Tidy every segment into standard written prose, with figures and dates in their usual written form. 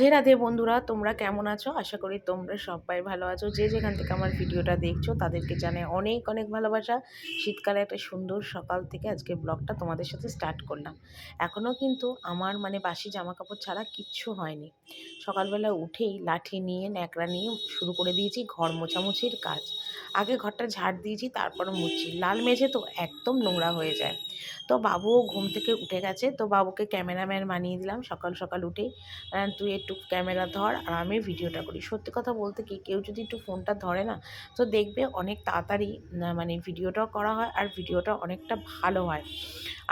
রাধে রাধে বন্ধুরা, তোমরা কেমন আছো? আশা করি তোমরা সবাই ভালো আছো। যে যেখান থেকে আমার ভিডিওটা দেখছো তাদেরকে জানাই অনেক অনেক ভালোবাসা। শীতকালে একটা সুন্দর সকাল থেকে আজকে ব্লগটা তোমাদের সাথে স্টার্ট করলাম। এখনও কিন্তু আমার বাসি জামা কাপড় ছাড়া কিচ্ছু হয়নি। সকালবেলা উঠেই লাঠি নিয়ে ন্যাকড়া নিয়ে শুরু করে দিয়েছি ঘর মোছামুছির কাজ। আগে ঘরটা ঝাড় দিয়েছি, তারপর মুছছি। লাল মেঝে তো একদম নোংরা হয়ে যায়। তো বাবুও ঘুম থেকে উঠে গেছে, তো বাবুকে ক্যামেরাম্যান বানিয়ে দিলাম সকাল সকাল উঠেই। তুই একটু ক্যামেরা ধর আর আমি ভিডিওটা করি। সত্যি কথা বলতে কি, কেউ যদি একটু ফোনটা ধরে না, তো দেখবে অনেক তাড়াতাড়ি ভিডিওটাও করা হয় আর ভিডিওটা অনেকটা ভালো হয়।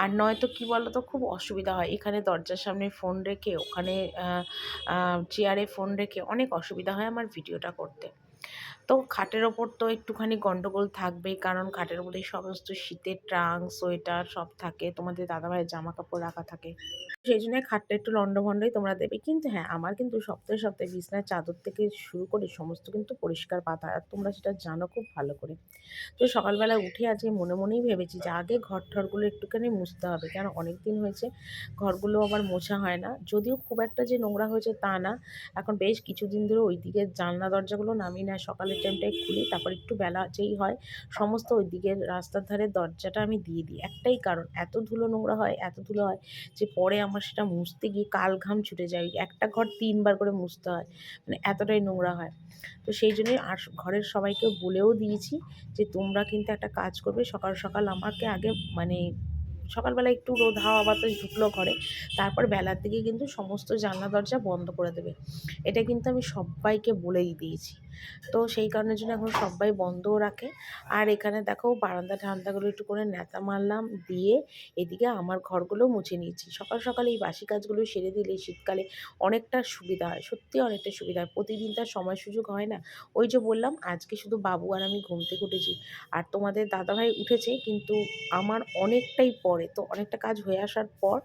আর নয়তো কী বলো তো, খুব অসুবিধা হয়। এখানে দরজার সামনে ফোন রেখে, ওখানে চেয়ারে ফোন রেখে অনেক অসুবিধা হয় আমার ভিডিওটা করতে। তো খাটের ওপর তো একটুখানি গন্ডগোল থাকবেই, কারণ খাটের ওপরে সমস্ত শীতের ট্রাঙ্ক সোয়েটার সব থাকে, তোমাদের দাদাভাইয়ের জামা কাপড় রাখা থাকে। সেই জন্য খাটটা একটু লন্ডভন্ডই তোমরা দেবে। কিন্তু হ্যাঁ, আমার কিন্তু সপ্তাহে সপ্তাহে বিছনার চাদর থেকে শুরু করে সমস্ত কিন্তু পরিষ্কার পাতা, আর তোমরা সেটা জানো খুব ভালো করে। তো সকালবেলা উঠে আজকে মনে মনেই ভেবেছি যে আগে ঘর ঠরগুলো একটুখানি মুছতে হবে, কেন অনেক দিন হয়েছে ঘরগুলো আবার মোছা হয় না। যদিও খুব একটা যে নোংরা হয়েছে তা না, এখন বেশ কিছুদিন ধরে ওই দিকের জানলা দরজাগুলো নামিয়ে না, সকালের টাইমটায় খুলি, তারপর একটু বেলা যেই হয় সমস্ত ওই দিকের রাস্তার ধারে দরজাটা আমি দিয়ে দিই। একটাই কারণ, এত ধুলো নোংরা হয়, এত ধুলো হয় যে পরে আমার সেটা মুছতে গিয়ে কাল ঘাম ছুটে যায়। একটা ঘর ৩ বার করে মুছতে হয়, এতটাই নোংরা হয়। তো সেই জন্যই আর ঘরের সবাইকে বলেও দিয়েছি যে তোমরা কিন্তু একটা কাজ করবে, সকাল সকাল আমাকে আগে সকালবেলা একটু রোদ হাওয়া বাতাস ঢুকলো ঘরে, তারপর বেলার দিকে কিন্তু সমস্ত জানলা দরজা বন্ধ করে দেবে। এটা কিন্তু আমি সব্বাইকে বলেই দিয়েছি। তো সেই কারণের জন্য এখন সব্বাই বন্ধও রাখে। আর এখানে দেখো বারান্দা ঠান্ডাগুলো একটু করে ন্যাতা মারলাম, দিয়ে এদিকে আমার ঘরগুলো মুছে নিয়েছি। সকাল সকাল এই বাসি কাজগুলো সেরে দিলে শীতকালে অনেকটা সুবিধা হয়, সত্যি অনেকটা সুবিধা হয়। প্রতিদিন তার সময় সুযোগ হয় না। ওই যে বললাম, আজকে শুধু বাবু আর আমি ঘুম থেকে উঠেছি, আর তোমাদের দাদাভাই উঠেছে কিন্তু আমার অনেকটাই পরে। তো অনেকটা কাজ হয়ে আসার পর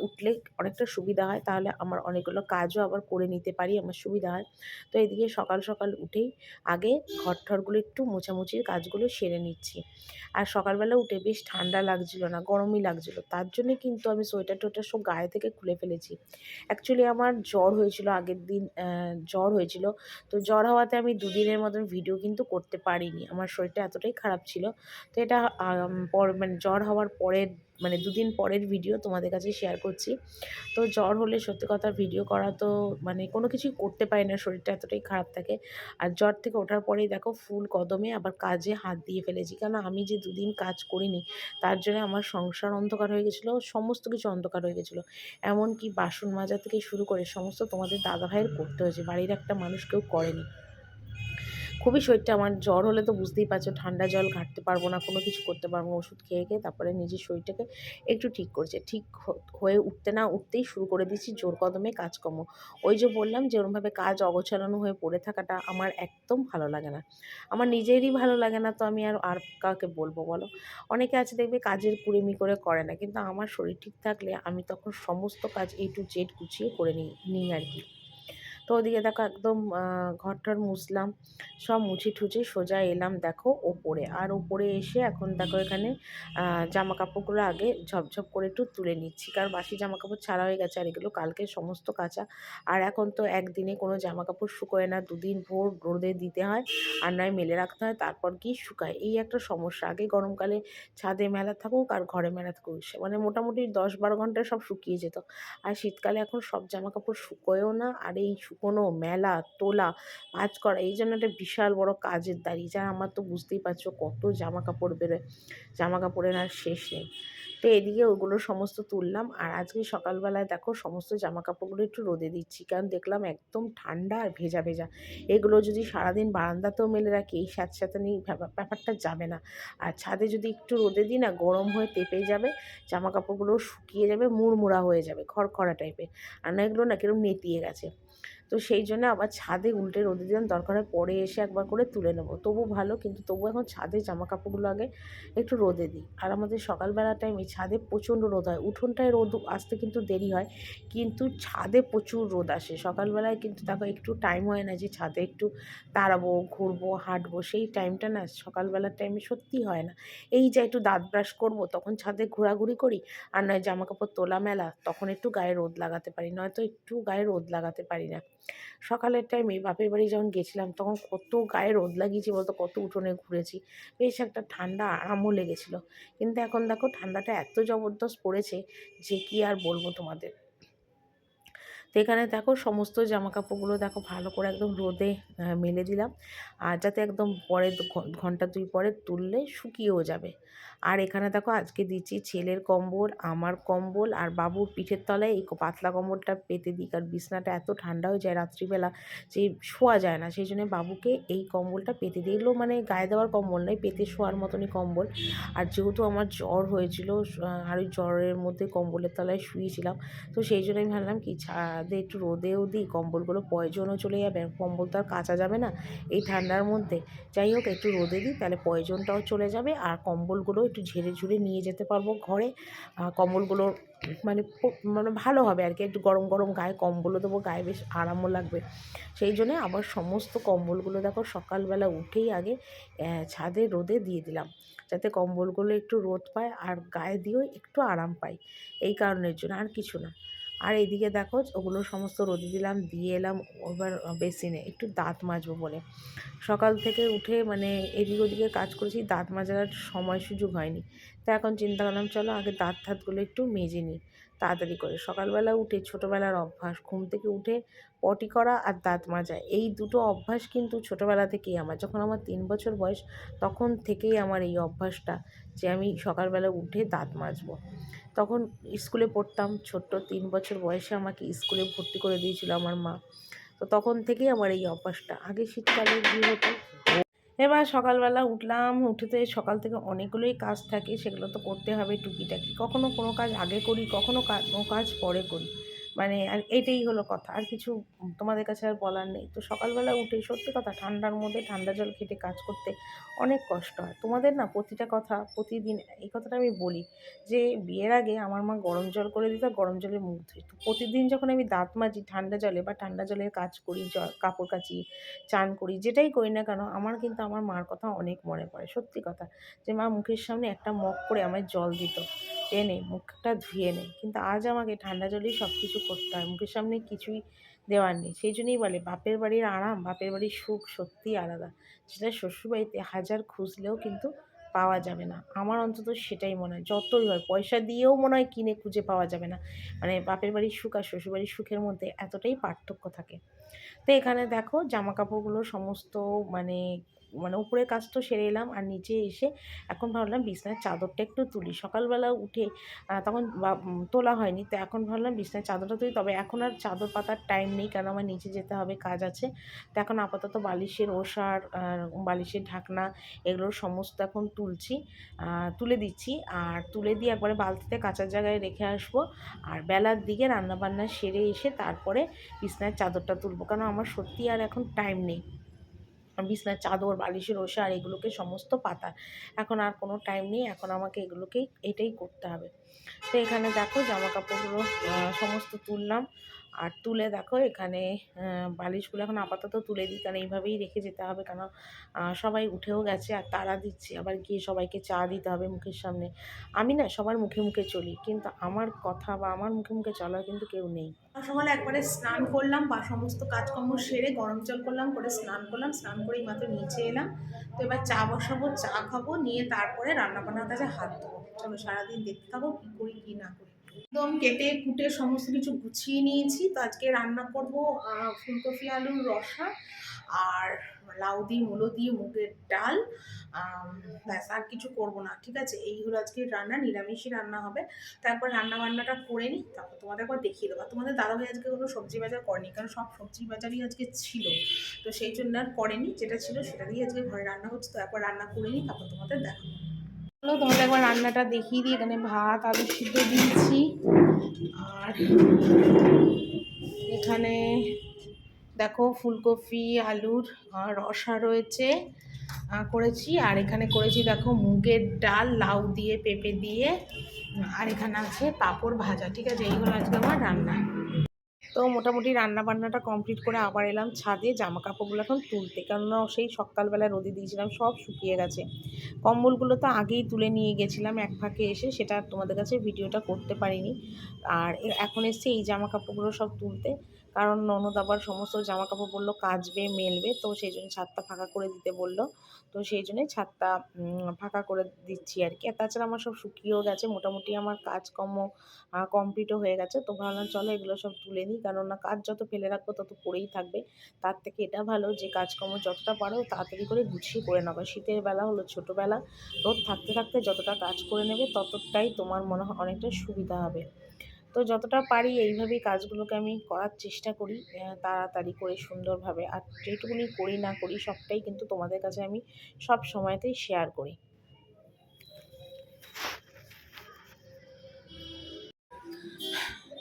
উঠলে অনেকটা সুবিধা হয়, তাহলে আমার অনেকগুলো কাজও আবার করে নিতে পারি, আমার সুবিধা হয়। তো এদিকে সকাল সকাল উঠেই আগে ঘর ঠরগুলো একটু মোছামুছির কাজগুলো সেরে নিচ্ছি। আর সকালবেলা উঠে বেশ ঠান্ডা লাগছিল না, গরমই লাগছিল, তার জন্যে কিন্তু আমি সোয়েটার টোয়েটার সব গায়ে থেকে খুলে ফেলেছি। অ্যাকচুয়ালি আমার জ্বর হয়েছিল আগের দিন, জ্বর হয়েছিল। তো জ্বর হওয়াতে আমি দুদিনের মতন ভিডিও কিন্তু করতে পারিনি, আমার শরীরটা এতটাই খারাপ ছিল। তো এটা জ্বর হওয়ার পরের দুদিন পরের ভিডিও তোমাদের কাছে শেয়ার করছি। তো জ্বর হলে সত্যি কথা ভিডিও করা তো কোনো কিছুই করতে পারি না, শরীরটা এতটাই খারাপ থাকে। আর জ্বর থেকে ওঠার পরেই দেখো ফুল কদমে আবার কাজে হাত দিয়ে ফেলেছি, কেন আমি যে দুদিন কাজ করিনি তার জন্য আমার সংসার অন্ধকার হয়ে গেছিলো, সমস্ত কিছু অন্ধকার হয়ে গেছিলো। এমনকি বাসন মাজা থেকে শুরু করে সমস্ত তোমাদের দাদাভাইয়ের করতে হয়েছে, বাড়ির একটা মানুষ কেউ করেনি। খুবই শরীরটা, আমার জ্বর হলে তো বুঝতেই পারছো, ঠান্ডা জল ঘাঁটতে পারবো না, কোনো কিছু করতে পারবো না। ওষুধ খেয়ে খেয়ে তারপরে নিজের শরীরটাকে একটু ঠিক করছে। ঠিক হয়ে উঠতে না উঠতেই শুরু করে দিচ্ছি জোর কদমে কাজকর্ম। ওই যে বললাম যে ওরমভাবে কাজ অগোছালো হয়ে পড়ে থাকাটা আমার একদম ভালো লাগে না। আমার নিজেরই ভালো লাগে না, তো আমি আর কাউকে বলবো বলো? অনেকে আছে দেখবে কাজের কুড়েমি করে করে না, কিন্তু আমার শরীর ঠিক থাকলে আমি তখন সমস্ত কাজ A to Z গুছিয়ে করে নিই আর কি। তো ওদিকে দেখো একদম ঘর-টর মুছলাম, সব মুছে টুছে সোজা এলাম দেখো ওপরে। আর ওপরে এসে এখন দেখো এখানে জামাকাপড়গুলো আগে ঝপঝপ করে একটু তুলে নিচ্ছি, কারণ বাসি জামাকাপড় ছাড়া হয়ে গেছে আর এগুলো কালকে সমস্ত কাচা। আর এখন তো একদিনে কোনো জামাকাপড় শুকোয় না, দুদিন ভোর রোদে দিতে হয়, আর নয় মেলে রাখতে হয়, তারপর গিয়ে শুকায়। এই একটা সমস্যা। আগে গরমকালে ছাদে মেলা থাকুক আর ঘরে মেলা থাকুক, মোটামুটি 10-12 ঘন্টায় সব শুকিয়ে যেত। আর শীতকালে এখন সব জামাকাপড় শুকোয়ও না, আর এই শুকোনো, মেলা, তোলা, ভাঁজ করা, এই জন্য একটা বিশাল বড় কাজের দাঁড়িয়েছে। আর আমার তো বুঝতেই পারছো কত জামাকাপড় বেরোয়, জামাকাপড়ের আর শেষ নেই। তো এদিকে ওগুলো সমস্ত তুললাম, আর আজকে সকালবেলায় দেখো সমস্ত জামাকাপড়গুলো একটু রোদে দিচ্ছি, কারণ দেখলাম একদম ঠান্ডা আর ভেজা ভেজা। এগুলো যদি সারাদিন বারান্দাতেও মেলে রাখি, এই স্যাঁতস্যাঁতানি ব্যাপারটা যাবে না। আর ছাদে যদি একটু রোদে দিই না, গরম হয়ে তেপে যাবে, জামাকাপড়গুলো শুকিয়ে যাবে, মুড়মুড়া হয়ে যাবে, খড়খড়া টাইপের। আর না এগুলো না কিরকম নেতিয়ে গেছে। তো সেই জন্য আবার ছাদে উল্টে রোদে দিলাম, দরকার হয় পরে এসে একবার করে তুলে নেবো, তবু ভালো। কিন্তু তবু এখন ছাদে জামাকাপড়গুলো আগে একটু রোদে দিই। আর আমাদের সকালবেলা টাইমে ছাদে প্রচণ্ড রোদ হয়, উঠোনটায় রোদ আসতে কিন্তু দেরি হয়, কিন্তু ছাদে প্রচুর রোদ আসে সকালবেলায়। কিন্তু দেখো একটু টাইম হয় না যে ছাদে একটু দাঁড়াবো, ঘুরবো, হাঁটবো, সেই টাইমটা না সকালবেলার টাইমে সত্যিই হয় না। এই যে একটু দাঁত ব্রাশ করবো তখন ছাদে ঘোরাঘুরি করি, আর নয় জামাকাপড় তোলা মেলা, তখন একটু গায়ে রোদ লাগাতে পারি, নয়তো একটু গায়ে রোদ লাগাতে পারি না। সকালের টাইমে বাপের বাড়ি যখন গেছিলাম তখন কত গায়ে রোদ লাগিয়েছি বলতো, কত উঠোনে ঘুরেছি, বেশ একটা ঠান্ডা আরামও লেগেছিলো। কিন্তু এখন দেখো ঠান্ডাটা এত জবরদস্ত পড়েছে যে কি আর বলবো তোমাদের। তো এখানে দেখো সমস্ত জামা কাপড়গুলো দেখো ভালো করে একদম রোদে মেলে দিলাম, আর যাতে একদম পরে ঘন্টা 2 পরে তুললে শুকিয়েও যাবে। আর এখানে দেখো আজকে দিচ্ছি ছেলের কম্বল, আমার কম্বল, আর বাবুর পিঠের তলায় এই পাতলা কম্বলটা পেতে দিই, কারণ বিছনাটা এত ঠান্ডা হয়ে যায় রাত্রিবেলা যে শোয়া যায় না, সেই জন্য বাবুকে এই কম্বলটা পেতে দিই। এগুলো মানে গায়ে দেওয়ার কম্বল নয়, পেতে শোয়ার মতনই কম্বল। আর যেহেতু আমার জ্বর হয়েছিল, আর ওই জ্বরের মধ্যে কম্বলের তলায় শুয়েছিলাম, তো সেই জন্য আমি ভাবলাম কি ছাদে একটু রোদেও দিই, কম্বলগুলো পয়জনও চলে যাবে, কম্বল তো আর কাচা যাবে না এই ঠান্ডার মধ্যে। যাই হোক একটু রোদে দিই, তাহলে পয়জনটাও চলে যাবে, আর কম্বলগুলো একটু ঝেড়ে ঝুড়ে নিয়ে যেতে পারবো ঘরে। কম্বলগুলো মানে মানে ভালো হবে আর কি, একটু গরম গরম গায়ে কম্বলও দেবো, গায়ে বেশ আরামও লাগবে। সেই জন্যে আবার সমস্ত কম্বলগুলো দেখো সকালবেলা উঠেই আগে ছাদে রোদে দিয়ে দিলাম, যাতে কম্বলগুলো একটু রোদ পায় আর গায়ে দিয়েও একটু আরাম পায়, এই কারণের জন্য, আর কিছু না। আর এইদিকে দেখো ওগুলো সমস্ত রোদে দিলাম, দিয়ে এলাম ওবার বেসিনে একটু দাঁত মাজবো বলে। সকাল থেকে উঠে মানে এদিক ওদিকে কাজ করেছি, দাঁত মাজার সময় সুযোগ হয়নি। তো এখন চিন্তা করলাম চলো আগে দাঁত ঠাতগুলো একটু মেজে নিই তাড়াতাড়ি করে। সকালবেলা উঠে ছোটোবেলার অভ্যাস, ঘুম থেকে উঠে পটি করা আর দাঁত মাজা, এই দুটো অভ্যাস কিন্তু ছোটোবেলা থেকেই আমার। যখন আমার 3 বছর বয়স তখন থেকেই আমার এই অভ্যাসটা, যে আমি সকালবেলা উঠে দাঁত মাজবো। তখন স্কুলে পড়তাম, ছোট্ট 3 বছর বয়সে আমাকে স্কুলে ভর্তি করে দিয়েছিল আমার মা। তো তখন থেকেই আমার এই অভ্যাসটা। আগে শীতকালে কী হতো, এবার সকালবেলা উঠলাম, উঠেতে সকাল থেকে অনেকগুলোই কাজ থাকে, সেগুলো তো করতে হবে টুকিটাকি। কখনো কোনো কাজ আগে করি, কখনো কোনো কাজ পরে করি, মানে আর এটাই হলো কথা, আর কিছু তোমাদের কাছে আর বলার নেই। তো সকালবেলা উঠে সত্যি কথা ঠান্ডার মধ্যে ঠান্ডা জল খেটে কাজ করতে অনেক কষ্ট হয়। তোমাদের না প্রতিটা কথা প্রতিদিন এই কথাটা আমি বলি, যে বিয়ের আগে আমার মা গরম জল করে দিত, গরম জলে মুখ ধুই। তো প্রতিদিন যখন আমি দাঁত মাজি ঠান্ডা জলে বা ঠান্ডা জলের কাজ করি, কাপড় কাচি, চান করি, যেটাই করি না কেন, আমার কিন্তু আমার মার কথা অনেক মনে পড়ে। সত্যি কথা, যে মা মুখের সামনে একটা মগ করে আমায় জল দিত, এনে মুখটা ধুয়ে নে। কিন্তু আজ আমাকে ঠান্ডা জলেই সব কিছু করতে হয়, মুখের সামনে কিছুই দেওয়ার নেই। সেই জন্যই বলে বাপের বাড়ির আরাম, বাপের বাড়ির সুখ সত্যিই আলাদা, সেটা শ্বশুরবাড়িতে হাজার খুঁজলেও কিন্তু পাওয়া যাবে না। আমার অন্তত সেটাই মনে হয়, যতই হয় পয়সা দিয়েও মনে হয় কিনে খুঁজে পাওয়া যাবে না। মানে বাপের বাড়ির সুখ আর শ্বশুরবাড়ির সুখের মধ্যে এতটাই পার্থক্য থাকে। তো এখানে দেখো জামা কাপড়গুলো সমস্ত মানে মানে উপরের কাজ তো সেরে এলাম, আর নিচে এসে এখন ভাবলাম বিছনার চাদরটা একটু তুলি। সকালবেলা উঠে তখন তোলা হয়নি, তো এখন ভাবলাম বিছনার চাদরটা তুলি। তবে এখন আর চাদর পাতার টাইম নেই, কারণ আমার নিচে যেতে হবে, কাজ আছে। তো এখন আপাতত বালিশের ওষার, বালিশের ঢাকনা, এগুলো সমস্ত এখন তুলছি, তুলে দিচ্ছি। আর তুলে দিয়ে একবারে বালতিতে কাঁচার জায়গায় রেখে আসবো। আর বেলার দিকে রান্নাবান্না সেরে এসে তারপরে বিছনার চাদরটা তুলবো, কারণ আমার সত্যি আর এখন টাইম নেই। বিছনার চাদর, বালিশের ওষার এগুলোকে সমস্ত পাতা, এখন আর কোনো টাইম নেই, এখন আমাকে এগুলোকেই এটাই করতে হবে। তো এখানে দেখো জামা কাপড়গুলো সমস্ত তুললাম, আর তুলে দেখো এখানে বালিশগুলো এখন আপাতত তুলে দিই, কারণ এইভাবেই রেখে যেতে হবে, কারণ সবাই উঠেও গেছে আর তাড়া দিচ্ছে, আবার গিয়ে সবাইকে চা দিতে হবে মুখের সামনে। আমি না সবার মুখে মুখে চলি, কিন্তু আমার কথা বা আমার মুখে মুখে চলার কিন্তু কেউ নেই। সকালে একবারে স্নান করলাম, বা সমস্ত কাজকর্ম সেরে গরম জল করলাম, করে স্নান করলাম, স্নান করেই মাত্র নিচে এলাম। তো এবার চা বসাবো, চা খাবো, নিয়ে তারপরে রান্নাবান্নার কাছে হাত দেবো। চলো সারাদিন দেখতে থাকো কী করি কী না করি। একদম কেটে কুটে সমস্ত কিছু গুছিয়ে নিয়েছি। তো আজকে রান্না করবো ফুলকপি আলুর রসা, আর লাউ দিয়ে মূলো দিয়ে মুগের ডাল, ব্যাস আর কিছু করবো না, ঠিক আছে। এই হলো আজকে রান্না, নিরামিষই রান্না হবে। তারপর রান্না বান্নাটা করে নিই, তারপর তোমাদের একবার দেখিয়ে দেবো। তোমাদের দাদাভাই আজকে কোনো সবজি বাজার করেনি, কারণ সব সবজি বাজারই আজকে ছিল, তো সেই জন্য আর করেনি। যেটা ছিল সেটা দিয়ে আজকে ঘরে রান্না হচ্ছে। তো একবার রান্না করে নিই, তারপর তোমাদের দেখাবো। চলো তোমাদের একবার রান্নাটা দেখিয়ে দিই। এখানে ভাত আলু সিদ্ধ দিয়েছি, আর এখানে দেখো ফুলকপি আলুর রসা রয়েছে, করেছি। আর এখানে করেছি দেখো মুগের ডাল লাউ দিয়ে পেঁপে দিয়ে, আর এখানে আছে পাঁপড় ভাজা, ঠিক আছে। এইগুলো আজকে আমার রান্না। তো মোটামুটি রান্না বান্নাটা কমপ্লিট করে আবার এলাম ছাদে জামা কাপড়গুলো এখন তুলতে, কেননা সেই সকালবেলা রোদে দিয়েছিলাম, সব শুকিয়ে গেছে। কম্বলগুলো তো আগেই তুলে নিয়ে গেছিলাম এক ফাঁকে এসে, সেটা তোমাদের কাছে ভিডিওটা করতে পারিনি। আর এখন এসছে এই জামা কাপড়গুলো সব তুলতে। কারণ ননদ আবার সমস্ত জামাকাপড় বললো কাচবে মেলবে, তো সেই জন্য ছাদটা ফাঁকা করে দিতে বললো। তো সেই জন্যই ছাদটা ফাঁকা করে দিচ্ছি আর কি। আর তাছাড়া আমার সব শুকিয়েও গেছে, মোটামুটি আমার কাজকর্ম কমপ্লিটও হয়ে গেছে। তো ভাবলাম চলো এগুলো সব তুলে নিই, কেননা কাজ যত ফেলে রাখবো তত পড়েই থাকবে। তার থেকে এটা ভালো যে কাজকর্ম যতটা পারো তাড়াতাড়ি করে গুছিয়ে করে নেবো। শীতের বেলা হলো ছোটোবেলা, রোদ থাকতে থাকতে যতটা কাজ করে নেবে ততটাই তোমার মনে হয় অনেকটা সুবিধা হবে। তো যতটা পারি এইভাবেই কাজগুলোকে আমি করার চেষ্টা করি, তাড়াতাড়ি করে সুন্দরভাবে। আর যেটুকুনি করি না করি সবটাই কিন্তু তোমাদের কাছে আমি সব সময়তেই শেয়ার করি।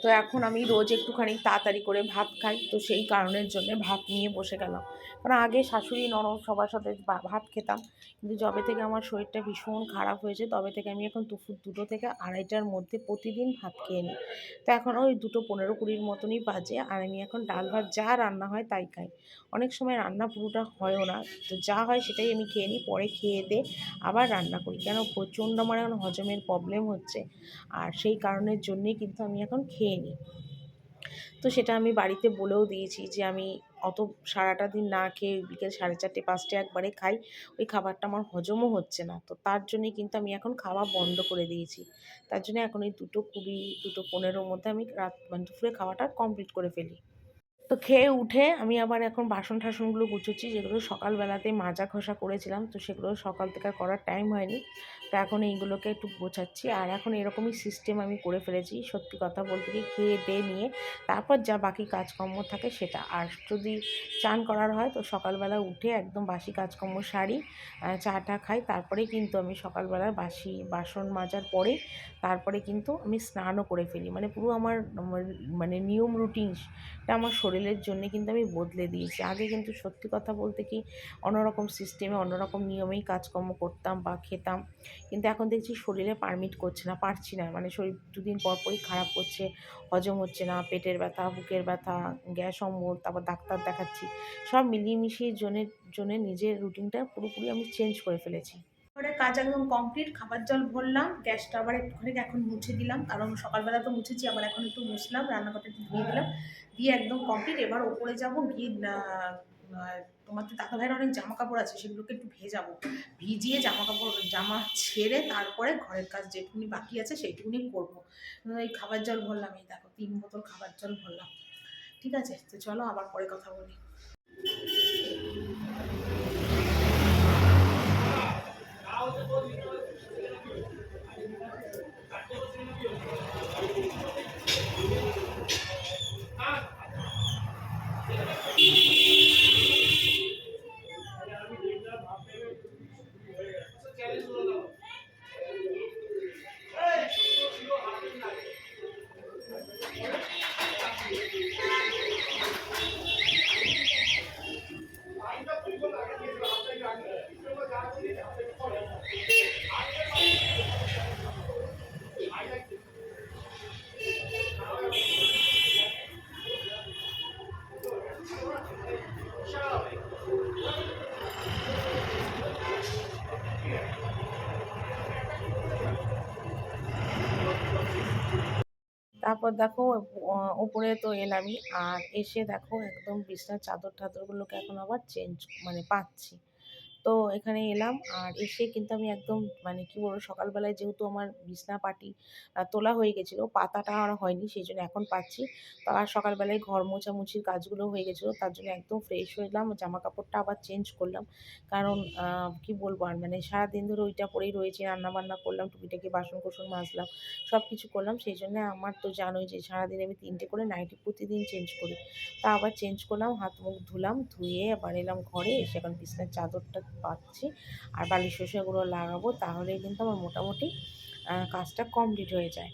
তো এখন আমি রোজ একটুখানি তাড়াতাড়ি করে ভাত খাই, তো সেই কারণের জন্যে ভাত নিয়ে বসে গেলাম। কারণ আগে শাশুড়ি ননদ সবার সাথে ভাত খেতাম, কিন্তু যবে থেকে আমার শরীরটা ভীষণ খারাপ হয়েছে তবে থেকে আমি এখন দুপুর 2টো থেকে 2:30টার মধ্যে প্রতিদিন ভাত খেয়ে নিই। তো এখন ওই 2:15-20 মতনই বাজে, আর আমি এখন ডাল ভাত যা রান্না হয় তাই খাই। অনেক সময় রান্না পুরোটা হয়ও না, তো যা হয় সেটাই আমি খেয়ে নিই, পরে খেয়ে দিয়ে আবার রান্না করি। কেন প্রচণ্ড আমার এখন হজমের প্রবলেম হচ্ছে, আর সেই কারণের জন্যেই কিন্তু আমি এখন খেয়ে নিই। তো সেটা আমি বাড়িতে বলেও দিয়েছি যে আমি অত সারাটা দিন না খেয়ে বিকেল 4:30-5টায় একবারে খাই, ওই খাবারটা আমার হজমও হচ্ছে না। তো তার জন্যই কিন্তু আমি এখন খাওয়া বন্ধ করে দিয়েছি। তার জন্য এখন এই 2:20, 2:15-র মধ্যে আমি রাত মানে দুপুরে খাওয়াটা কমপ্লিট করে ফেলি। তো খেয়ে উঠে আমি আবার এখন বাসন টাসনগুলো গুছোচ্ছি, যেগুলো সকালবেলাতে মাজা ঘষা করেছিলাম, তো সেগুলো সকাল থেকে আর করার টাইম হয়নি। তো এখন এইগুলোকে একটু গোছাচ্ছি, আর এখন এরকমই সিস্টেম আমি করে ফেলেছি সত্যি কথা বলতে কি, খেয়ে দিয়ে নিয়ে তারপর যা বাকি কাজকর্ম থাকে সেটা। আর যদি চান করার হয় তো সকালবেলা উঠে একদম বাসি কাজকর্ম সারি, চাটা খাই, তারপরেই কিন্তু আমি সকালবেলার বাসি বাসন মাজার পরে তারপরে কিন্তু আমি স্নানও করে ফেলি। মানে পুরো আমার মানে নিয়ম রুটিনটা আমার শরীরের জন্যে কিন্তু আমি বদলে দিয়েছি। আগে কিন্তু সত্যি কথা বলতে কি অন্যরকম সিস্টেমে অন্যরকম নিয়মেই কাজকর্ম করতাম বা খেতাম, কিন্তু এখন দেখছি শরীরে পারমিট করছে না, পারছি না। মানে শরীর দুদিন পর পরই খারাপ করছে, হজম হচ্ছে না, পেটের ব্যথা, বুকের ব্যথা, গ্যাস অম্বল, তারপর ডাক্তার দেখাচ্ছি। সব মিলিয়ে মিশিয়ে জন্যে নিজের রুটিনটা পুরোপুরি আমি চেঞ্জ করে ফেলেছি। এবারে কাজ একদম কমপ্লিট, খাবার জল ভরলাম, গ্যাসটা আবার একটুখানি এখন মুছে দিলাম, কারণ সকালবেলা তো মুছেছি, আবার এখন একটু মুছলাম, রান্নাঘরটা একটু ধুয়ে দিলাম, দিয়ে একদম কমপ্লিট। এবার ওপরে যাবো, গিয়ে তোমার তো দাদা ভাইয়ের অনেক জামা কাপড় আছে, সেগুলোকে একটু ভেজাবো, ভিজিয়ে জামা ছেড়ে তারপরে ঘরের কাজ যেটুকুনি বাকি আছে সেইটুকুনি করবো। এই খাবার জল ভরলাম, এই দেখো 3 বোতল খাবার জল ভরলাম। ঠিক আছে, তো চলো আবার পরে কথা বলি। তারপর দেখো ওপরে তো এলামই, আর এসে দেখো একদম বিছনার চাদর টাদরগুলোকে এখন আবার চেঞ্জ মানে পাচ্ছি। তো এখানে এলাম, আর এসে কিন্তু আমি একদম মানে কি বলবো, সকালবেলায় যেহেতু আমার বিছনা পাটি তোলা হয়ে গেছিলো, পাতাটা আর হয়নি, সেই জন্য এখন পাচ্ছি। তো আর সকালবেলায় ঘর মোছামুছির কাজগুলো হয়ে গেছিলো, তার জন্য একদম ফ্রেশ হয়ে এলাম, জামা কাপড়টা আবার চেঞ্জ করলাম। কারণ কি বলবো আর, মানে সারাদিন ধরে ওইটা পরেই রয়েছে, রান্না বান্না করলাম, টুকিটাকি বাসন কোসন মাজলাম, সব কিছু করলাম। সেই জন্য আমার তো জানোই যে সারাদিন আমি 3টে করে নাইটি প্রতিদিন চেঞ্জ করি। তা আবার চেঞ্জ করলাম, হাত মুখ ধুলাম, ধুয়ে আবার এলাম ঘরে, এসে এখন বিছানার চাদরটা পাচ্ছি আর বালিশ শোষাগুলো লাগাবো, তাহলেই কিন্তু আমার মোটামুটি কাজটা কমপ্লিট হয়ে যায়।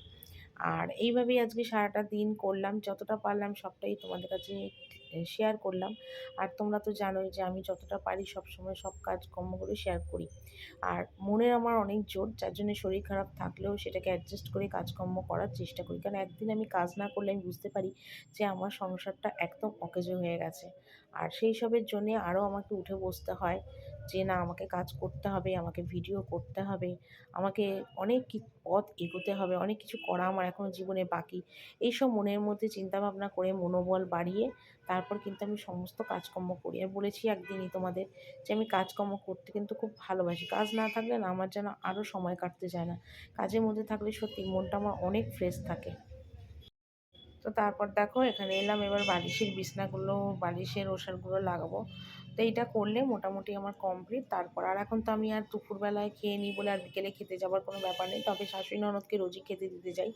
আর এইভাবেই আজকে সারাটা দিন করলাম, যতটা পারলাম সবটাই তোমাদের কাছে শেয়ার করলাম। আর তোমরা তো জানোই যে আমি যতটা পারি সবসময় সব কাজকর্মগুলো শেয়ার করি। আর মনের আমার অনেক জোর, যার জন্য শরীর খারাপ থাকলেও সেটাকে অ্যাডজাস্ট করে কাজকর্ম করার চেষ্টা করি। কারণ একদিন আমি কাজ না করলে আমি বুঝতে পারি যে আমার সংসারটা একদম অকেজো হয়ে গেছে। আর সেই সবের জন্যে আরও আমাকে উঠে বসতে হয়, যে না আমাকে কাজ করতে হবে, আমাকে ভিডিও করতে হবে, আমাকে অনেক পথ এগোতে হবে, অনেক কিছু করা আমার এখনও জীবনে বাকি। এইসব মনের মধ্যে চিন্তাভাবনা করে মনোবল বাড়িয়ে তারপর কিন্তু আমি সমস্ত কাজকর্ম করি। আর বলেছি একদিনই তোমাদের যে আমি কাজকর্ম করতে কিন্তু খুব ভালোবাসি। কাজ না থাকলে না আমার যেন আরও সময় কাটতে চায় না। কাজের মধ্যে থাকলে সত্যি মনটা আমার অনেক ফ্রেশ থাকে। তো তারপর দেখো এখানে এলাম, এবার বালিশের বিছনাগুলো, বালিশের ওষারগুলো লাগাবো। তো এইটা করলে মোটামুটি আমার কমপ্লিট। তারপর আর এখন তো আমি আর দুপুরবেলায় খেয়ে নিই বলে আর বিকেলে খেতে যাওয়ার কোনো ব্যাপার নেই। তবে শাশুড়ি ননদকে রোজই খেতে দিতে যাই।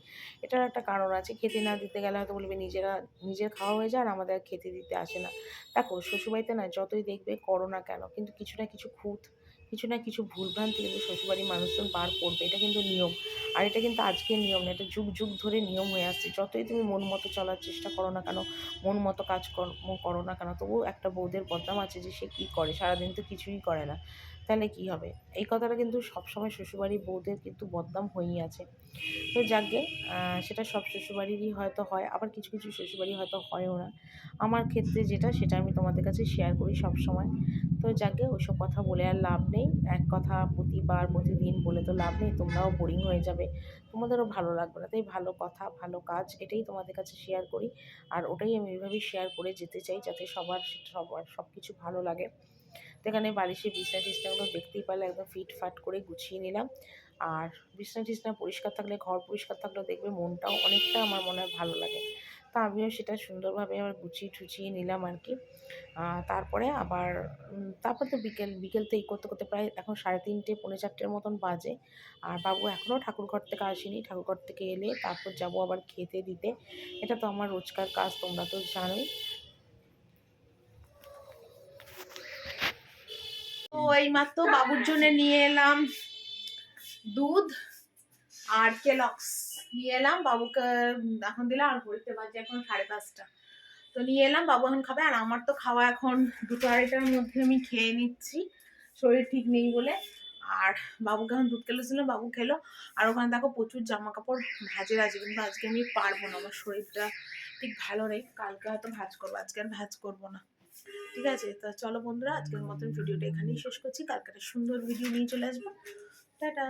এটার একটা কারণ আছে, খেতে না দিতে গেলে হয়তো বলবে নিজের খাওয়া হয়ে যায় আর আমাদের আর খেতে দিতে আসে না। দেখো শ্বশুরবাড়িতে না যতই দেখবে করো না কেন, কিন্তু কিছু না কিছু খুঁত, কিছু না কিছু ভুলভ্রান্তি কিন্তু শ্বশুরবাড়ির মানুষজন বার করবে, এটা কিন্তু নিয়ম। আর এটা কিন্তু আজকের নিয়ম না, এটা যুগ যুগ ধরে নিয়ম হয়ে আসছে। যতই তুমি মন মতো চলার চেষ্টা করো না কেন, মন মতো কাজকর্ম করো না কেন, তবুও একটা বউদের বদনাম আছে যে সে কী করে, সারাদিন তো কিছুই করে না, তাহলে কী হবে। এই কথাটা কিন্তু সবসময় শ্বশুরবাড়ির বউদের কিন্তু বদনাম হয়েই আছে। তো যাকগে, সেটা সব শ্বশুরবাড়িরই হয়তো হয়, আবার কিছু কিছু শ্বশুরবাড়ি হয়তো হয়ও না। আমার ক্ষেত্রে যেটা, সেটা আমি তোমাদের কাছে শেয়ার করি সব সময়। তো যাকগে, ওইসব কথা বলে আর লাভ নেই। এক কথা প্রতিবার প্রতিদিন বলে তো লাভ নেই, তোমরাও বোরিং হয়ে যাবে, তোমাদেরও ভালো লাগবে না। তাই ভালো কথা ভালো কাজ এটাই তোমাদের কাছে শেয়ার করি। আর ওটাই আমি এইভাবেই শেয়ার করে যেতে চাই, যাতে সবার সবার সব কিছু ভালো লাগে। তো এখানে বালিশের বিছনা টিছনাগুলো দেখতেই পারলে একদম ফিটফাট করে গুছিয়ে নিলাম। আর বিছনা টিছনা পরিষ্কার থাকলে, ঘর পরিষ্কার থাকলেও দেখবে মনটাও অনেকটা আমার মনে হয় ভালো লাগে। তো আমিও সেটা সুন্দরভাবে আবার গুছিয়ে টুছিয়ে নিলাম আর কি। তারপরে আবার তারপর তো বিকেল বিকেল তো এই করতে করতে প্রায় এখন 3:30 পৌনে 4টের মতন বাজে। আর বাবু এখনও ঠাকুরঘর থেকে আসেনি, ঠাকুরঘর থেকে এলে তারপর যাব আবার খেতে দিতে। এটা তো আমার রোজকার কাজ, তোমরা তো জানোই। তো এইমাত্র বাবুর জন্য নিয়ে এলাম দুধ আর কেলক্স নিয়ে এলাম বাবুকে। এখন দিলাম আর ঘড়িতে বাজে এখন 5:30। তো নিয়ে এলাম, বাবু এখন খাবে। আর আমার তো খাওয়া এখন 2-2:30টার মধ্যে আমি খেয়ে নিচ্ছি, শরীর ঠিক নেই বলে। আর বাবুকে এখন দুধ খেলেছিলাম, বাবু খেলো। আর ওখানে দেখো প্রচুর জামা কাপড় ভাঁজের আছে, কিন্তু আজকে আমি পারবো না, আমার শরীরটা ঠিক ভালো নেই। কালকে হয়তো ভাঁজ করবো, আজকে আর ভাঁজ করবো না। ঠিক আছে, তো চলো বন্ধুরা, আজকের মতন ভিডিওটা এখানেই শেষ করছি। কালকে একটা সুন্দর ভিডিও নিয়ে চলে আসবো। টাটা।